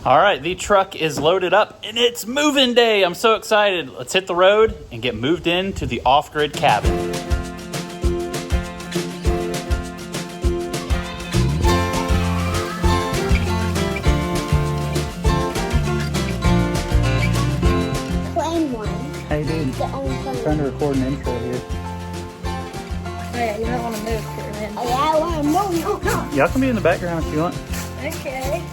All right, the truck is loaded up and it's moving day. I'm so excited. Let's hit the road and get moved into the off-grid cabin. Claim one. Hey dude, I'm trying to record an intro here. Oh yeah, you might want to move for a minute. Oh yeah, I want to move. No. Y'all can be in the background if you want. Okay.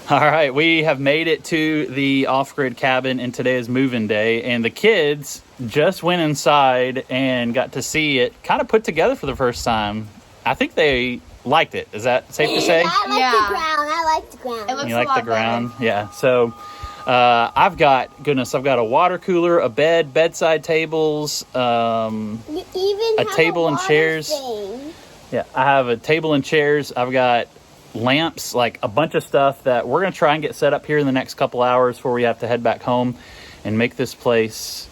All right, we have made it to the off-grid cabin, and today is move-in day, and the kids just went inside and got to see it kind of put together for the first time. I think they liked it. Is that safe to say? I like the ground. I like the ground. It looks You a like lot the ground? better. Yeah. So I've got a water cooler, a bed, bedside tables, You even a have table and water chairs. thing. Yeah, I have a table and chairs. I've got lamps, like a bunch of stuff that we're going to try and get set up here in the next couple hours before we have to head back home and make this place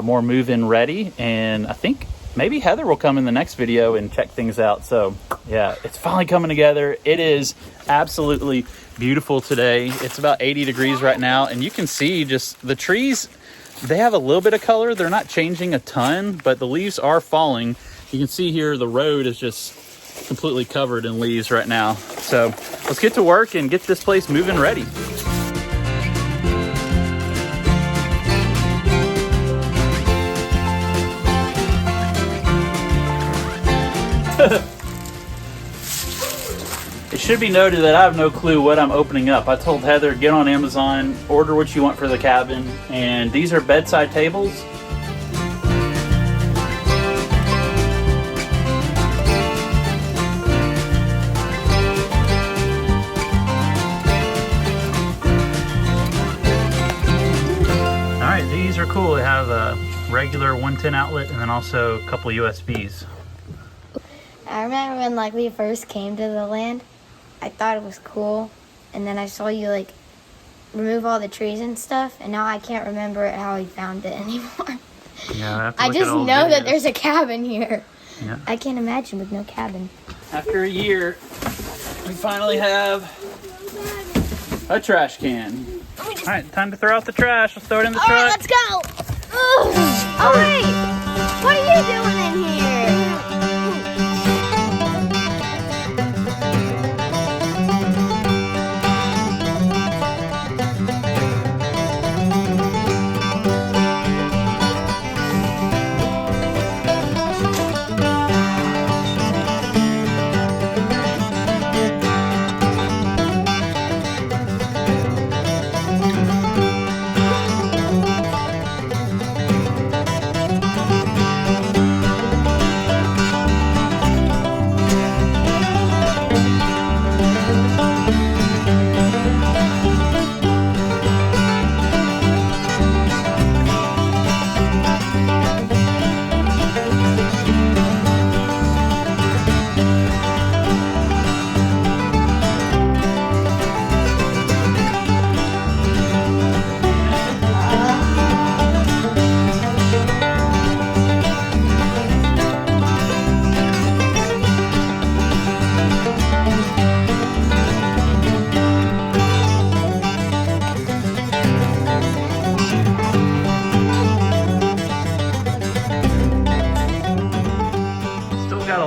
more move-in ready. And I think maybe Heather will come in the next video and check things out. So yeah, it's finally coming together. It is absolutely beautiful today. It's about 80 degrees right now, and you can see just the trees, they have a little bit of color. They're not changing a ton, but the leaves are falling. You can see here the road is just completely covered in leaves right now. So let's get to work and get this place moving ready. It should be noted that I have no clue what I'm opening up. I told Heather, get on Amazon, order what you want for the cabin, and these are bedside tables. These are cool. They have a regular 110 outlet and then also a couple USBs. I remember when we first came to the land, I thought it was cool, and then I saw you remove all the trees and stuff, and now I can't remember how we found it anymore. Yeah, I just know that there's a cabin here. Yeah. I can't imagine with no cabin. After a year, we finally have a trash can. All right, time to throw out the trash. Let's throw it in the All truck. right, let's go. Oh wait, what are you doing in here?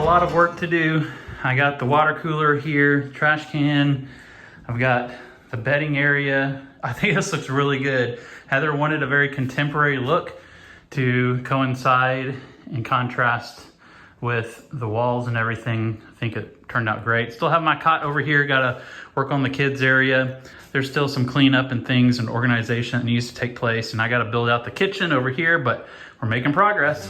Lot of work to do. I got the water cooler here, trash can. I've got the bedding area. I think this looks really good. Heather wanted a very contemporary look to coincide and contrast with the walls and everything. I think it turned out great. Still have my cot over here. Got to work on the kids area. There's still some cleanup and things and organization that needs to take place. And I got to build out the kitchen over here, but we're making progress.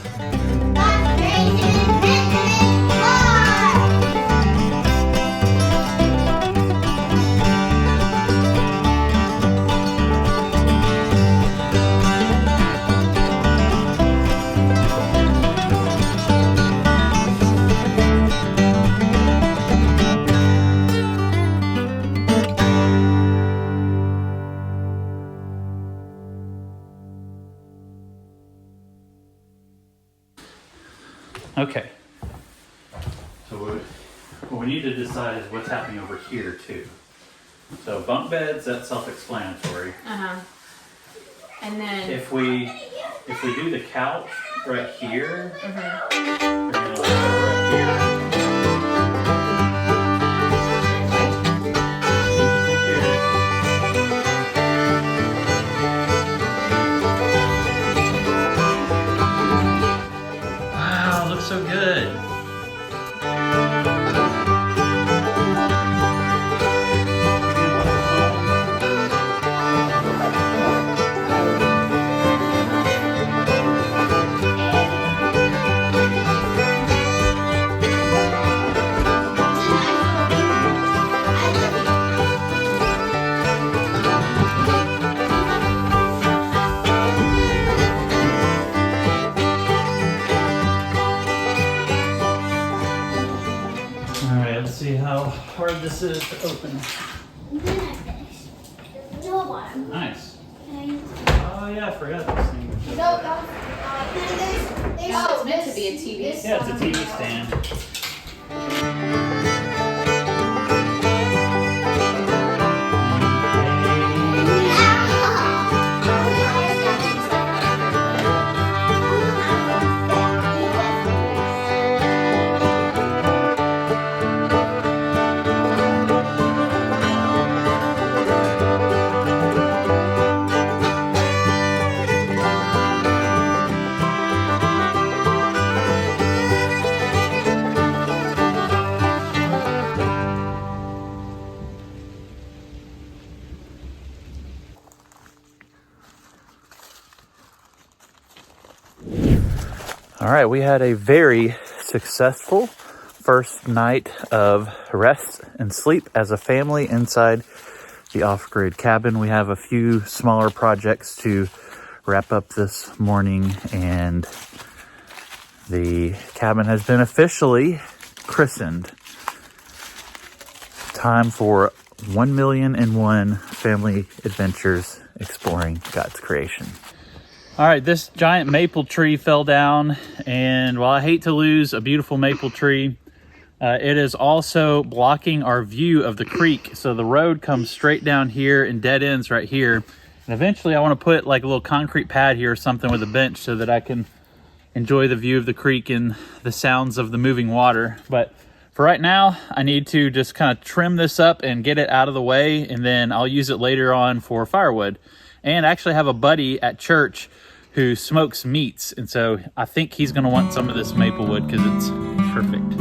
Okay. So what we need to decide is what's happening over here too. So bunk beds, that's self-explanatory. And then If we do the couch right here, we're gonna lay it right here. Wow, looks so good. All right, let's see how hard this is to open. Nice. Oh yeah, I forgot this thing. oh, it's meant to be a TV. Yeah, it's a TV stand. All right, we had a very successful first night of rest and sleep as a family inside the off-grid cabin. We have a few smaller projects to wrap up this morning, and the cabin has been officially christened. Time for 1,000,001 family adventures exploring God's creation. All right, this giant maple tree fell down, and while I hate to lose a beautiful maple tree, it is also blocking our view of the creek. So the road comes straight down here and dead ends right here. And eventually I want to put like a little concrete pad here or something with a bench so that I can enjoy the view of the creek and the sounds of the moving water. But for right now, I need to just kind of trim this up and get it out of the way, and then I'll use it later on for firewood. And I actually have a buddy at church who smokes meats, and so I think he's going to want some of this maple wood because it's perfect.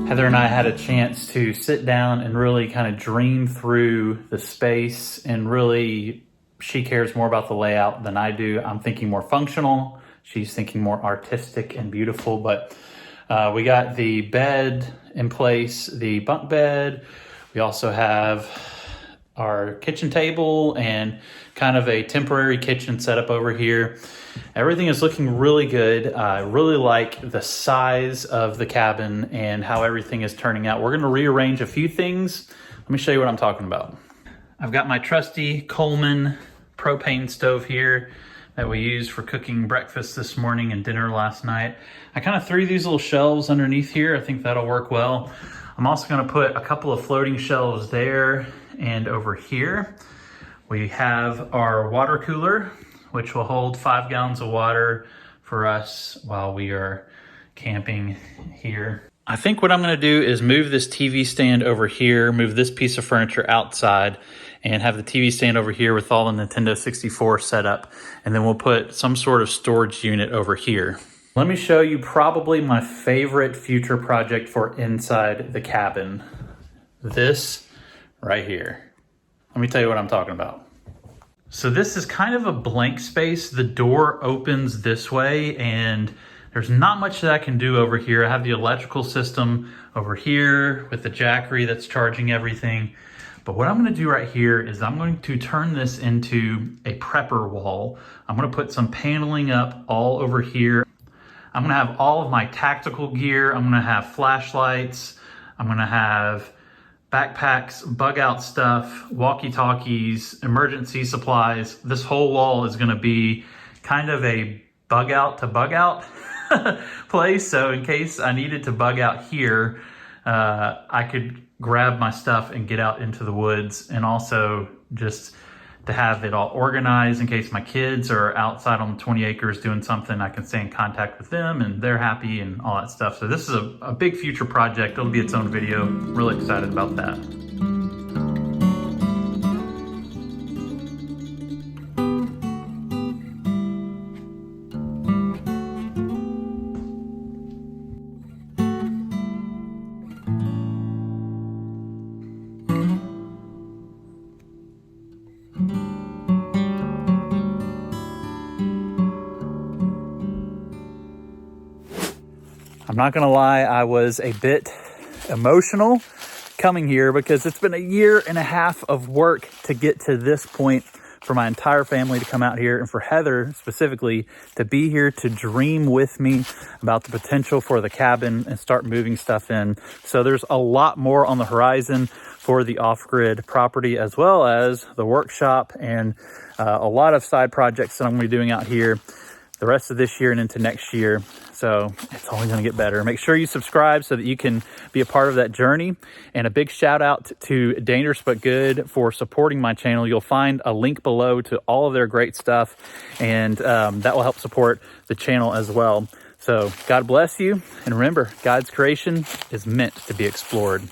Heather and I had a chance to sit down and really kind of dream through the space, and really she cares more about the layout than I do. I'm thinking more functional. She's thinking more artistic and beautiful, but we got the bed in place, the bunk bed. We also have our kitchen table and kind of a temporary kitchen setup over here. Everything is looking really good. I really like the size of the cabin and how everything is turning out. We're going to rearrange a few things. Let me show you what I'm talking about. I've got my trusty Coleman propane stove here that we used for cooking breakfast this morning and dinner last night. I kind of threw these little shelves underneath here. I think that'll work well. I'm also going to put a couple of floating shelves there and over here. We have our water cooler, which will hold 5 gallons of water for us while we are camping here. I think what I'm going to do is move this TV stand over here, move this piece of furniture outside, and have the TV stand over here with all the Nintendo 64 set up. And then we'll put some sort of storage unit over here. Let me show you probably my favorite future project for inside the cabin. This right here. Let me tell you what I'm talking about. So this is kind of a blank space. The door opens this way and there's not much that I can do over here. I have the electrical system over here with the jackery that's charging everything. But what I'm gonna do right here is I'm going to turn this into a prepper wall. I'm gonna put some paneling up all over here. I'm gonna have all of my tactical gear. I'm gonna have flashlights. I'm gonna have backpacks, bug out stuff, walkie-talkies, emergency supplies. This whole wall is gonna be kind of a bug out to bug out place. So in case I needed to bug out here, I could grab my stuff and get out into the woods, and also just to have it all organized in case my kids are outside on the 20 acres doing something, I can stay in contact with them and they're happy and all that stuff. So this is a big future project. It'll be its own video. Really excited about that. I'm not gonna lie, I was a bit emotional coming here because it's been a year and a half of work to get to this point for my entire family to come out here, and for Heather specifically to be here to dream with me about the potential for the cabin and start moving stuff in. So there's a lot more on the horizon for the off-grid property, as well as the workshop and a lot of side projects that I'm gonna be doing out here the rest of this year and into next year. So it's only going to get better. Make sure you subscribe so that you can be a part of that journey. And a big shout out to Dangerous But Good for supporting my channel. You'll find a link below to all of their great stuff, and that will help support the channel as well. So God bless you. And remember, God's creation is meant to be explored.